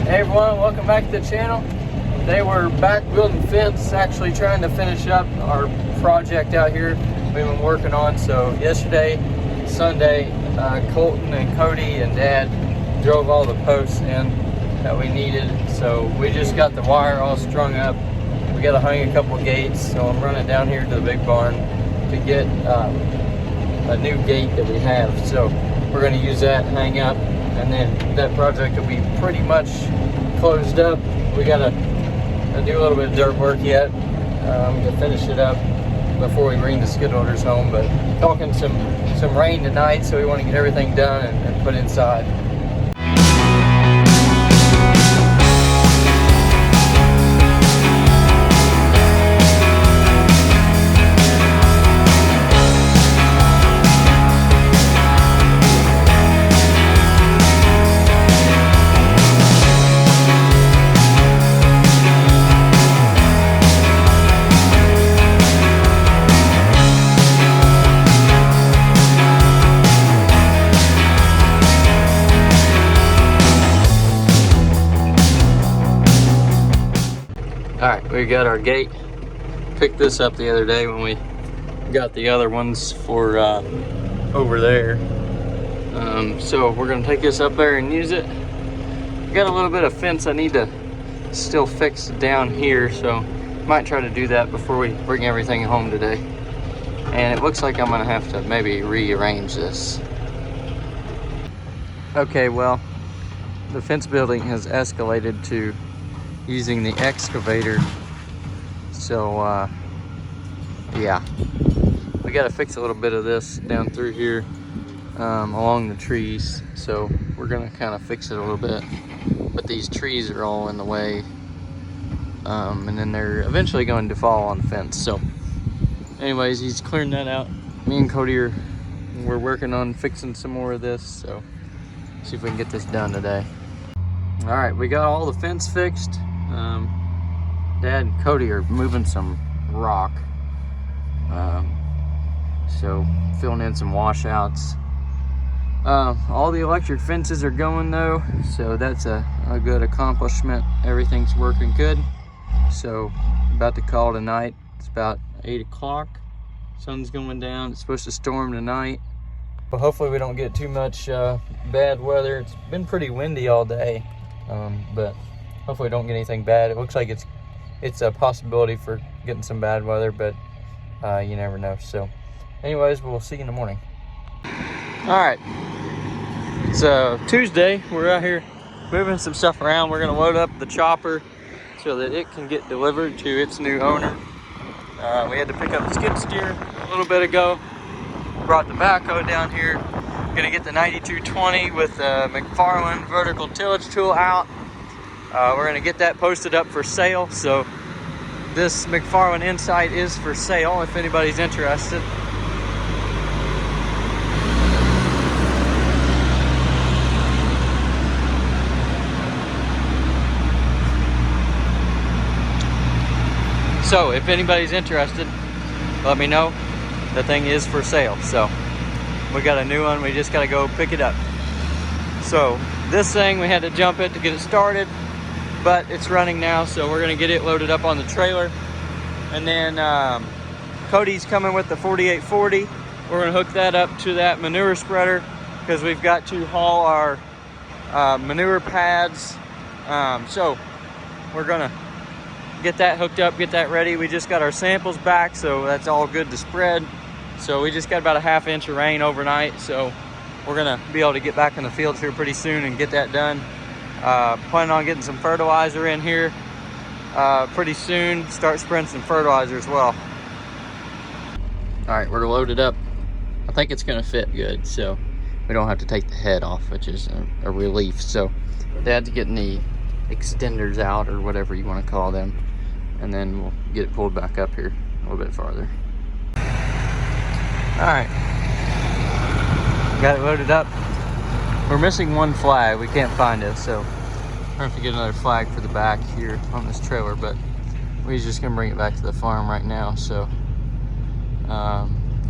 Hey everyone, welcome back to the channel. Today we're back building fence, actually trying to finish up our project out here we've been working on. So yesterday, Sunday, Colton and Cody and Dad drove all the posts in that we needed. So we just got the wire all strung up. We got to hang a couple gates, so I'm running down here to the big barn to get a new gate that we have. So we're going to use that, hang up, and then that project will be pretty much closed up. We gotta do a little bit of dirt work yet to finish it up before we bring the skid loaders home. But talking some rain tonight, so we want to get everything done and put inside. Alright, we got our gate. Picked this up the other day when we got the other ones for over there. So we're going to take this up there and use it. Got a little bit of fence I need to still fix down here, so might try to do that before we bring everything home today. And it looks like I'm going to have to maybe rearrange this. Okay, well, the fence building has escalated to using the excavator. So yeah, we got to fix a little bit of this down through here along the trees. So we're gonna kind of fix it a little bit, but these trees are all in the way, and then they're eventually going to fall on the fence. So anyways, he's clearing that out. Me and Cody we're working on fixing some more of this, so see if we can get this done today. All right, we got all the fence fixed. Dad and Cody are moving some rock, so filling in some washouts. All the electric fences are going though, so that's a good accomplishment. Everything's working good. So about to call tonight. It's about 8 o'clock. Sun's going down. It's supposed to storm tonight, but hopefully we don't get too much bad weather. It's been pretty windy all day, but hopefully don't get anything bad. It looks like it's a possibility for getting some bad weather, but you never know. So anyways, we'll see you in the morning. All right, it's Tuesday. We're out here moving some stuff around. We're gonna load up the chopper so that it can get delivered to its new owner. We had to pick up the skid steer a little bit ago. Brought the backhoe down here. Gonna get the 9220 with the McFarlane vertical tillage tool out. We're going to get that posted up for sale. So this McFarlane Insight is for sale if anybody's interested. So if anybody's interested, let me know. The thing is for sale. So we got a new one. We just got to go pick it up. So this thing, we had to jump it to get it started, but it's running now, so we're gonna get it loaded up on the trailer. And then Cody's coming with the 4840. We're gonna hook that up to that manure spreader because we've got to haul our manure pads. So we're gonna get that hooked up, get that ready. We just got our samples back, so that's all good to spread. So we just got about a ½ inch of rain overnight, so we're gonna be able to get back in the fields here pretty soon and get that done. Planning on getting some fertilizer in here pretty soon. Start spreading some fertilizer as well. All right, we're loaded up. I think it's gonna fit good, so we don't have to take the head off, which is a relief. So Dad's getting the extenders out, or whatever you want to call them, and then we'll get it pulled back up here a little bit farther. All right, got it loaded up. We're missing one flag. We can't find it, so we're gonna have to get another flag for the back here on this trailer, but we're just gonna bring it back to the farm right now. So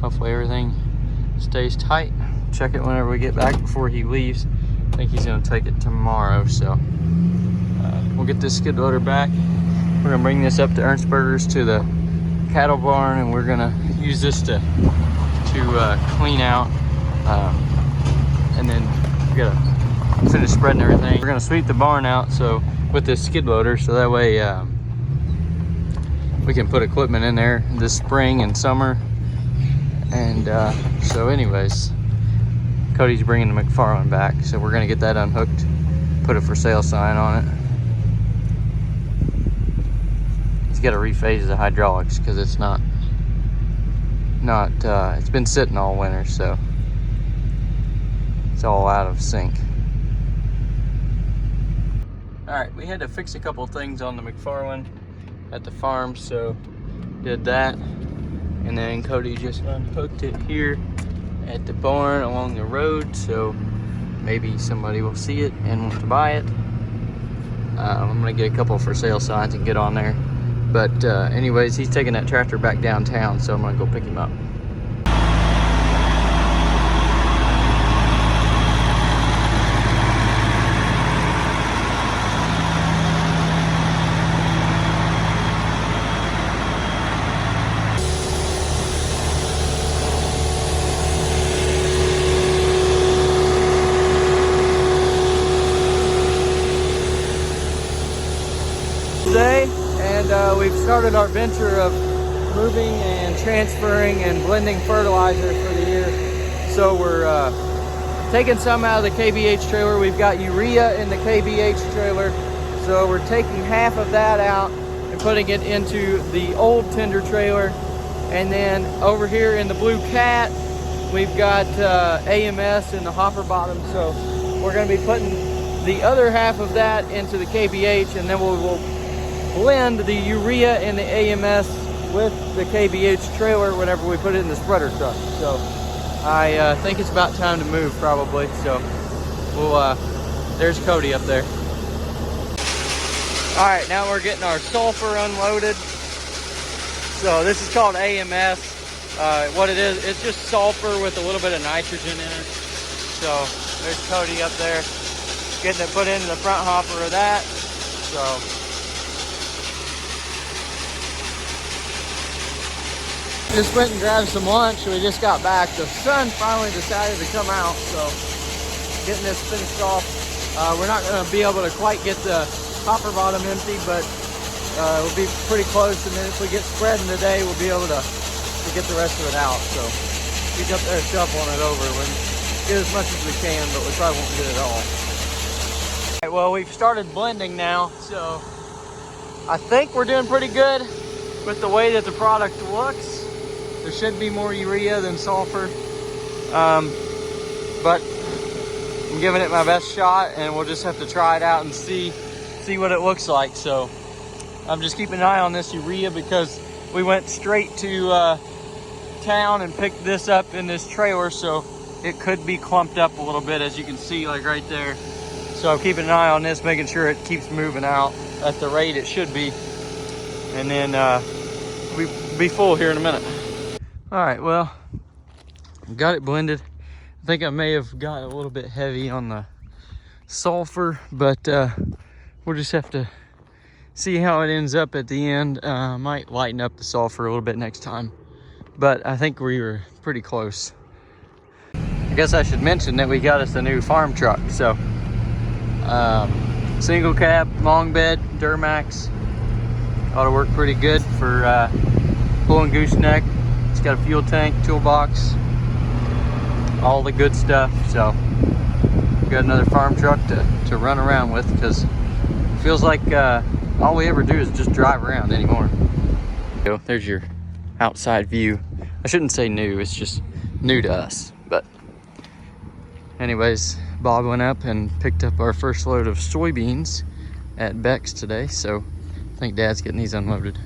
hopefully everything stays tight. Check it whenever we get back before he leaves. I think he's gonna take it tomorrow, so get this skid loader back. We're gonna bring this up to Ernstberger's to the cattle barn, and we're gonna use this to clean out, and then we gotta finish spreading everything. We're gonna sweep the barn out so with this skid loader, so that way we can put equipment in there this spring and summer. And so anyways, Cody's bringing the McFarlane back, so we're gonna get that unhooked, put a for sale sign on it. He's got to rephase the hydraulics because it's not it's been sitting all winter, so it's all out of sync. All right, we had to fix a couple things on the McFarlane at the farm, so did that, and then Cody just unhooked it here at the barn along the road, so maybe somebody will see it and want to buy it. I'm gonna get a couple for sale signs and get on there. But anyways, he's taking that tractor back downtown, so I'm gonna go pick him up. Today, and we've started our venture of moving and transferring and blending fertilizer for the year. So we're taking some out of the KBH trailer. We've got urea in the KBH trailer, so we're taking half of that out and putting it into the old tender trailer. And then over here in the Blue Cat, we've got AMS in the hopper bottom, so we're going to be putting the other half of that into the KBH, and then we'll blend the urea and the AMS with the KBH trailer whenever we put it in the spreader truck. So I think it's about time to move, probably. So we'll there's Cody up there. All right, now we're getting our sulfur unloaded. So this is called AMS. What it is, it's just sulfur with a little bit of nitrogen in it. So there's Cody up there getting it put into the front hopper of that. So just went and grabbed some lunch. We just got back. The sun finally decided to come out, so getting this finished off. We're not going to be able to quite get the hopper bottom empty, but we'll be pretty close. And then if we get spreading today, we'll be able to get the rest of it out. So he's up there shuffling it over. We'll get as much as we can, but we probably won't get it all. All right, well, we've started blending now, so I think we're doing pretty good with the way that the product looks. There should be more urea than sulfur, but I'm giving it my best shot, and we'll just have to try it out and see what it looks like. So I'm just keeping an eye on this urea because we went straight to town and picked this up in this trailer, so it could be clumped up a little bit, as you can see, like right there. So I'm keeping an eye on this, making sure it keeps moving out at the rate it should be, and then we'll be full here in a minute. All right, well, got it blended. I think I may have got a little bit heavy on the sulfur, but we'll just have to see how it ends up at the end. Might lighten up the sulfur a little bit next time, but I think we were pretty close. I guess I should mention that we got us a new farm truck. So single cab, long bed, Duramax. Ought to work pretty good for pulling gooseneck. It's got a fuel tank, toolbox, all the good stuff. So we got another farm truck to run around with, because it feels like all we ever do is just drive around anymore. So there's your outside view. I shouldn't say new, it's just new to us. But anyways, Bob went up and picked up our first load of soybeans at Beck's today. So I think Dad's getting these unloaded.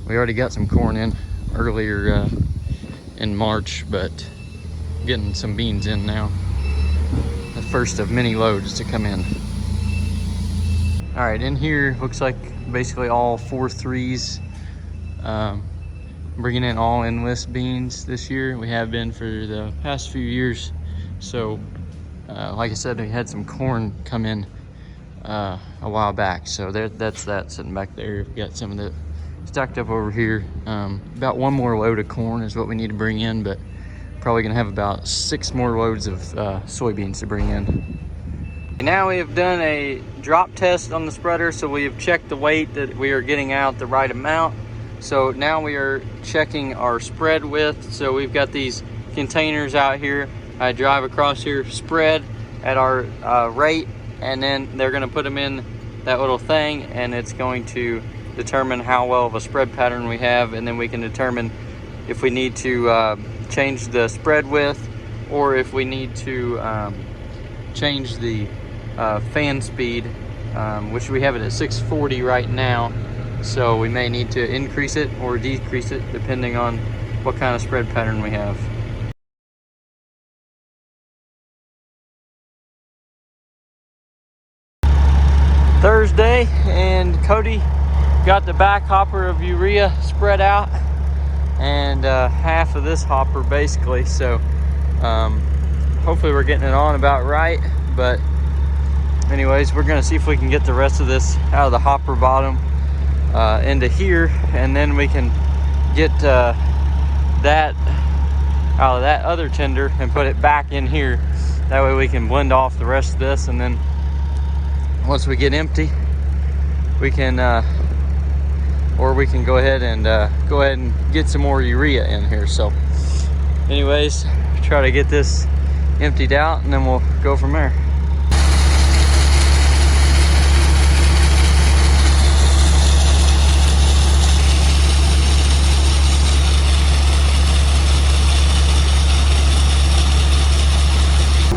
We already got some corn in earlier in March, but getting some beans in now. The first of many loads to come in. All right, in here looks like basically all 4.3s. Bringing in all endless beans this year. We have been for the past few years. So like I said, we had some corn come in a while back. So that's that sitting back there. We've got some of the stacked up over here. About one more load of corn is what we need to bring in, but probably gonna have about 6 more loads of soybeans to bring in. Now we have done a drop test on the spreader, so we have checked the weight that we are getting out the right amount. So now we are checking our spread width. So we've got these containers out here. I drive across here, spread at our rate, and then they're gonna put them in that little thing, and it's going to determine how well of a spread pattern we have, and then we can determine if we need to change the spread width, or if we need to change the fan speed, which we have it at 640 right now. So we may need to increase it or decrease it depending on what kind of spread pattern we have. Thursday, and Cody got the back hopper of urea spread out, and half of this hopper basically. So hopefully we're getting it on about right, but anyways, we're gonna see if we can get the rest of this out of the hopper bottom into here, and then we can get that out of that other tender and put it back in here. That way we can blend off the rest of this, and then once we get empty, we can or we can go ahead and get some more urea in here. So anyways, try to get this emptied out, and then we'll go from there.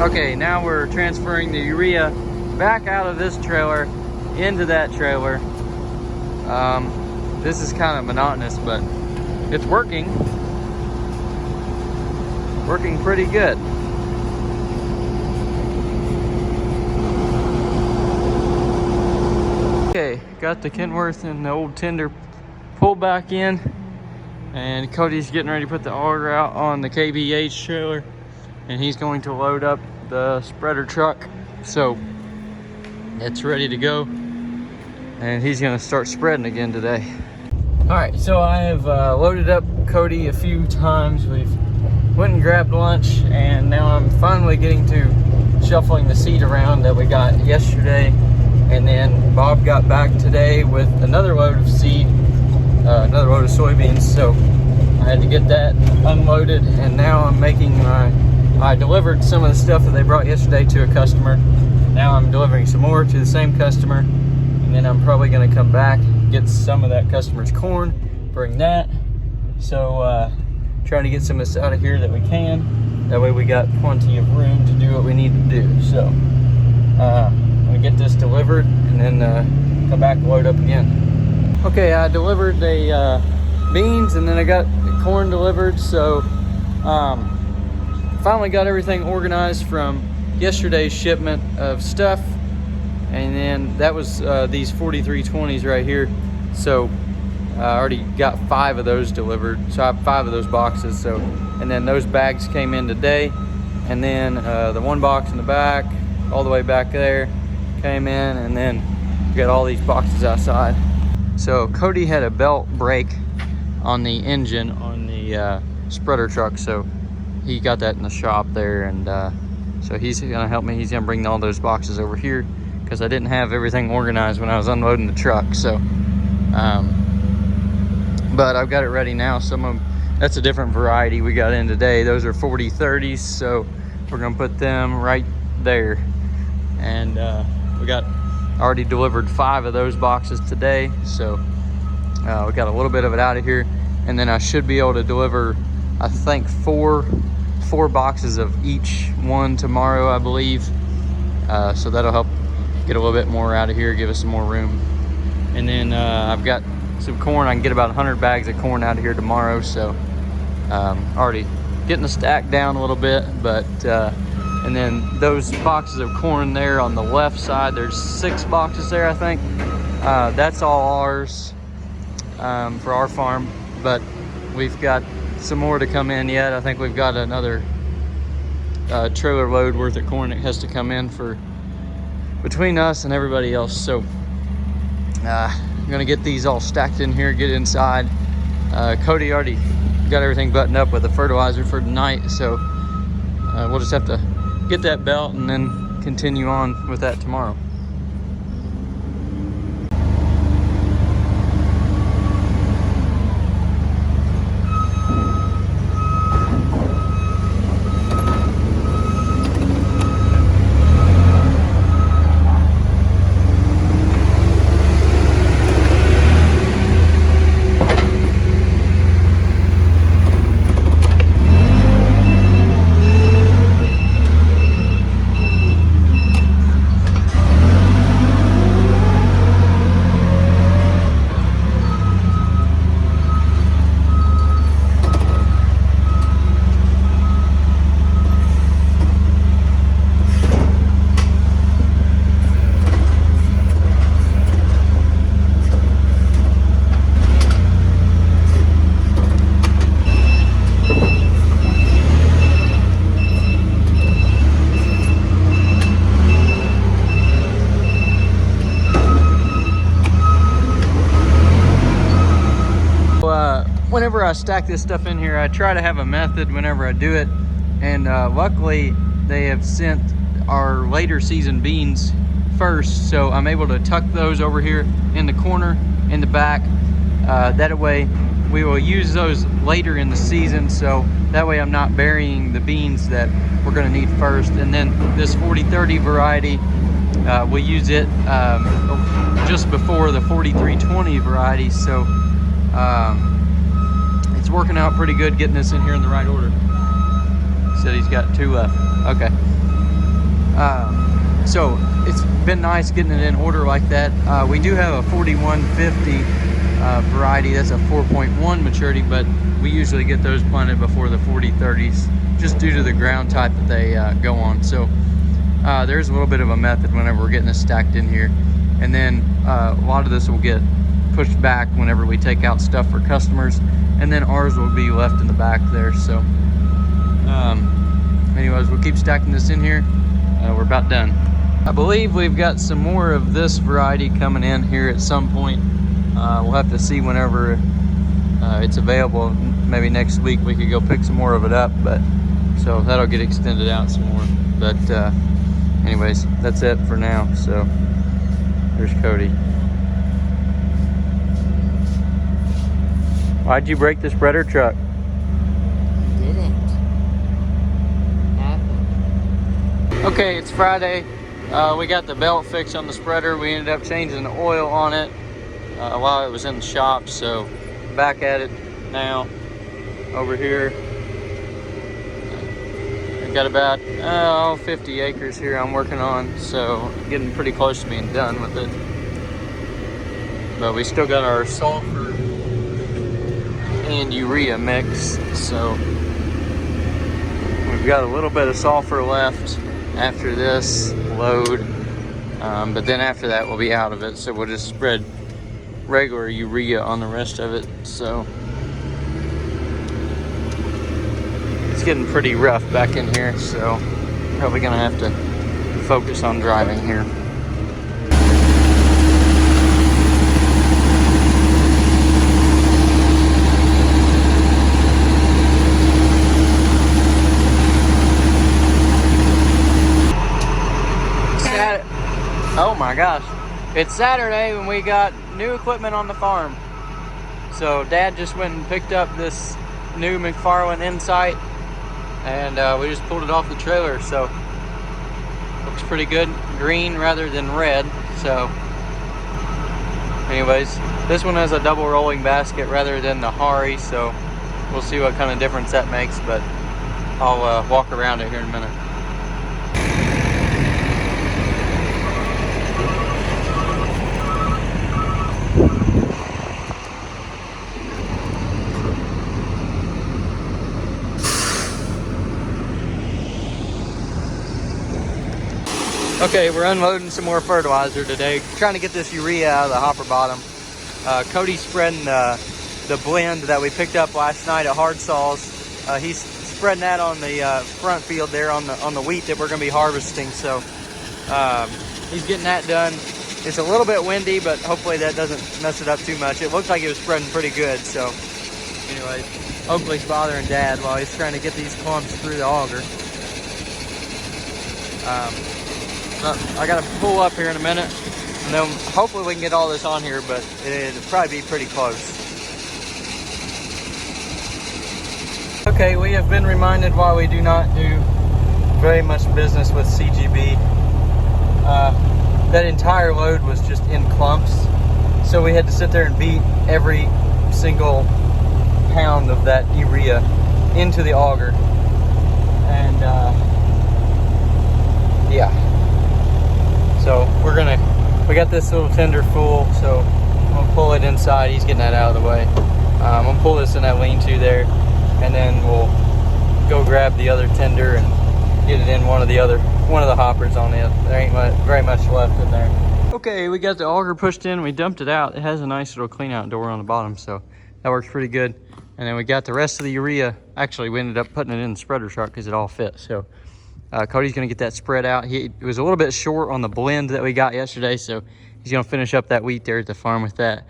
Okay, now we're transferring the urea back out of this trailer into that trailer. This is kind of monotonous, but it's working pretty good. Okay, got the Kenworth and the old tender pulled back in, and Cody's getting ready to put the auger out on the KBH trailer, and he's going to load up the spreader truck. So it's ready to go, and he's gonna start spreading again today. All right, so I have loaded up Cody a few times. We've went and grabbed lunch, and now I'm finally getting to shuffling the seed around that we got yesterday. And then Bob got back today with another load of seed, another load of soybeans. So I had to get that unloaded, and now I'm making I delivered some of the stuff that they brought yesterday to a customer. Now I'm delivering some more to the same customer, and then I'm probably gonna come back, get some of that customer's corn, bring that. So trying to get some of this out of here that we can. That way we got plenty of room to do what we need to do. So I'm gonna get this delivered, and then come back and load up again. Okay, I delivered the beans, and then I got the corn delivered. So finally got everything organized from yesterday's shipment of stuff, and then that was these 4320s right here. So I already got 5 of those delivered, so I have 5 of those boxes. So, and then those bags came in today, and then the one box in the back all the way back there came in, and then we got all these boxes outside. So Cody had a belt break on the engine on the spreader truck, so he got that in the shop there, and so he's gonna help me. He's gonna bring all those boxes over here because I didn't have everything organized when I was unloading the truck. So but I've got it ready now. Some of them, that's a different variety we got in today. Those are 4030s, so we're gonna put them right there. And we got already delivered 5 of those boxes today, so we got a little bit of it out of here, and then I should be able to deliver, I think, four boxes of each one tomorrow, I believe. So that'll help get a little bit more out of here, give us some more room. And then I've got some corn. I can get about 100 bags of corn out of here tomorrow. So already getting the stack down a little bit, but and then those boxes of corn there on the left side, there's 6 boxes there, I think. That's all ours for our farm, but we've got some more to come in yet. I think we've got another trailer load worth of corn that has to come in for between us and everybody else. So I'm gonna get these all stacked in here, get inside. Cody already got everything buttoned up with the fertilizer for tonight, so we'll just have to get that belt and then continue on with that tomorrow. Whenever I stack this stuff in here, I try to have a method whenever I do it, and luckily they have sent our later season beans first, so I'm able to tuck those over here in the corner in the back. That way we will use those later in the season, so that way I'm not burying the beans that we're going to need first. And then this 40-30 variety, we'll use it just before the 43-20 variety, so it's working out pretty good getting this in here in the right order. Said he's got 2 left. Okay. So it's been nice getting it in order like that. We do have a 4150 variety. That's a 4.1 maturity, but we usually get those planted before the 40-30s just due to the ground type that they go on. So there's a little bit of a method whenever we're getting this stacked in here. And then a lot of this will get pushed back whenever we take out stuff for customers, and then ours will be left in the back there. So anyways, we'll keep stacking this in here. We're about done. I believe we've got some more of this variety coming in here at some point. We'll have to see whenever it's available. Maybe next week we could go pick some more of it up, but so that'll get extended out some more. But anyways, that's it for now. So there's Cody. Why'd you break the spreader truck? Didn't happen. Okay, it's Friday. We got the belt fixed on the spreader. We ended up changing the oil on it while it was in the shop. So back at it now over here. I've got about 50 acres here I'm working on, so getting pretty close to being done with it. But we still got our sulfur and urea mix, so we've got a little bit of sulfur left after this load, but then after that we'll be out of it, so we'll just spread regular urea on the rest of it. So it's getting pretty rough back in here, so probably gonna have to focus on driving here. Oh my gosh, it's Saturday when we got new equipment on the farm. So Dad just went and picked up this new McFarlane Insight, and we just pulled it off the trailer. So looks pretty good, green rather than red. So anyways, this one has a double rolling basket rather than the Hari, so we'll see what kind of difference that makes, but I'll walk around it here in a minute. Okay, we're unloading some more fertilizer today, trying to get this urea out of the hopper bottom. Cody's spreading the blend that we picked up last night at Hard Saws. He's spreading that on the front field there on the wheat that we're going to be harvesting. So he's getting that done. It's a little bit windy, but hopefully that doesn't mess it up too much. It looked like it was spreading pretty good, so anyway, Oakley's bothering Dad while he's trying to get these clumps through the auger. I gotta pull up here in a minute, and then hopefully we can get all this on here, but it'll probably be pretty close. Okay, we have been reminded why we do not do very much business with CGB. That entire load was just in clumps, so we had to sit there and beat every single pound of that urea into the auger, and yeah, so we got this little tender full, so I'm gonna pull it inside. He's getting that out of the way. I'm gonna pull this in that lean-to there, and then we'll go grab the other tender and get it in one of the hoppers on it. There ain't very much left in there. Okay, we got the auger pushed in, we dumped it out. It has a nice little clean out door on the bottom, so that works pretty good. And then we got the rest of the urea. Actually, we ended up putting it in the spreader truck because it all fit. So Cody's gonna get that spread out. It was a little bit short on the blend that we got yesterday, so he's gonna finish up that wheat there at the farm with that.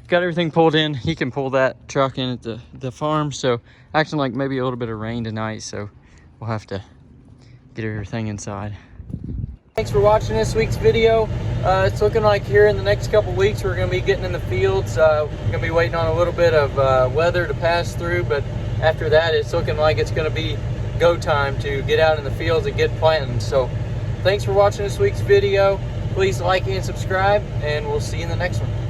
Got everything pulled in. He can pull that truck in at the farm, so acting like maybe a little bit of rain tonight, so we'll have to get everything inside. Thanks for watching this week's video. It's looking like here in the next couple weeks we're going to be getting in the fields. We're going to be waiting on a little bit of weather to pass through, but after that it's looking like it's going to be go time to get out in the fields and get planting. So thanks for watching this week's video. Please like and subscribe, and we'll see you in the next one.